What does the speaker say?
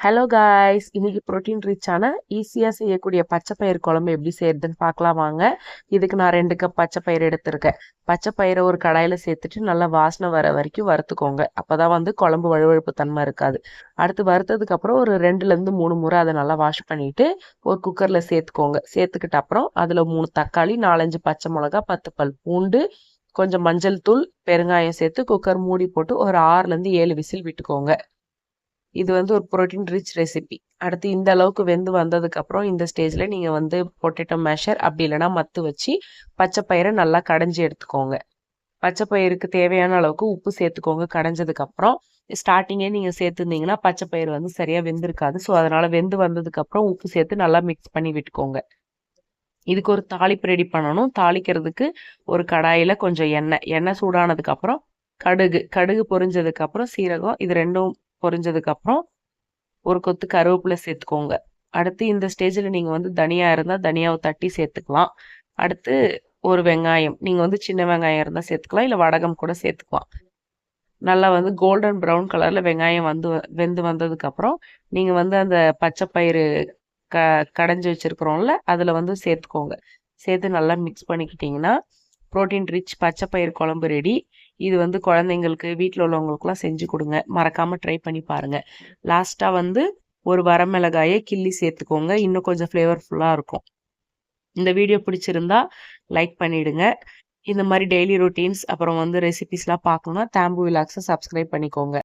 Hello guys, இன்னைக்கு protein ரிச்சான ஈஸியாக செய்யக்கூடிய பச்சை பயிறு குழம்பு எப்படி செய்யறதுன்னு பார்க்கலாம் வாங்க. இதுக்கு நான் 2 கப் பச்சை பயிறு எடுத்திருக்கேன். பச்சை பயிரை ஒரு கடாயில் சேர்த்துட்டு நல்லா வாசனை வர வரைக்கும் வறுத்துக்கோங்க. அப்போதான் குழம்பு வழுவழுப்பு தன்மை இருக்காது. அடுத்து வறுத்ததுக்கு அப்புறம் ஒரு 2லேருந்து 3 முறை அதை நல்லா வாஷ் பண்ணிட்டு ஒரு குக்கரில் சேர்த்துக்கோங்க. சேர்த்துக்கிட்ட அப்புறம் அதில் 3 தக்காளி, 4-5 பச்சை மிளகா, 10 பல் பூண்டு, கொஞ்சம் மஞ்சள் தூள், பெருங்காயம் சேர்த்து குக்கர் மூடி போட்டு ஒரு 6லேருந்து 7 விசில் விட்டுக்கோங்க. இது ஒரு ப்ரோட்டீன் ரிச் ரெசிபி. அடுத்து இந்த அளவுக்கு வெந்து வந்ததுக்கப்புறம் இந்த ஸ்டேஜில் நீங்கள் பொட்டேட்டோ மேஷர் அப்படி இல்லைனா மத்து வச்சு பச்சை பயிரை நல்லா கடைஞ்சி எடுத்துக்கோங்க. பச்சை பயிருக்கு தேவையான அளவுக்கு உப்பு சேர்த்துக்கோங்க. கடைஞ்சதுக்கப்புறம் ஸ்டார்டிங்கே நீங்கள் சேர்த்துருந்தீங்கன்னா பச்சை பயிர் சரியாக வெந்திருக்காது. ஸோ அதனால் வெந்து வந்ததுக்கப்புறம் உப்பு சேர்த்து நல்லா மிக்ஸ் பண்ணி விட்டுக்கோங்க. இதுக்கு ஒரு தாளிப்பு ரெடி பண்ணணும். தாளிக்கிறதுக்கு ஒரு கடாயில் கொஞ்சம் எண்ணெய் சூடானதுக்கப்புறம் கடுகு பொரிஞ்சதுக்கப்புறம் சீரகம், இது ரெண்டும் பொரிஞ்சதுக்கப்புறம் ஒரு கொத்து கருவேப்பிலை சேர்த்துக்கோங்க. அடுத்து இந்த ஸ்டேஜில் நீங்கள் தனியா இருந்தால் தனியாவை தட்டி சேர்த்துக்கலாம். அடுத்து ஒரு வெங்காயம், நீங்கள் சின்ன வெங்காயம் இருந்தால் சேர்த்துக்கலாம், இல்லை வடகம் கூட சேர்த்துக்கலாம். நல்லா கோல்டன் ப்ரௌன் கலரில் வெங்காயம் வெந்து வந்ததுக்கப்புறம் நீங்கள் அந்த பச்சை பயிறு கடைஞ்சி வச்சுருக்குறோம்ல அதில் சேர்த்துக்கோங்க. சேர்த்து நல்லா மிக்ஸ் பண்ணிக்கிட்டிங்கன்னா ப்ரோட்டீன் ரிச் பச்சை பயிறு குழம்பு ரெடி. இது குழந்தைங்களுக்கு, வீட்டில் உள்ளவங்களுக்குலாம் செஞ்சு கொடுங்க. மறக்காமல் ட்ரை பண்ணி பாருங்கள். லாஸ்ட்டாக ஒரு வரமிளகாயை கிள்ளி சேர்த்துக்கோங்க. இன்னும் கொஞ்சம் ஃப்ளேவர்ஃபுல்லாக இருக்கும். இந்த வீடியோ பிடிச்சிருந்தா லைக் பண்ணிவிடுங்க. இந்த மாதிரி டெய்லி ரொட்டீன்ஸ் அப்புறம் ரெசிபிஸ்லாம் பார்க்கணுன்னா தாம்பு விலாக்ஸை சப்ஸ்கிரைப் பண்ணிக்கோங்க.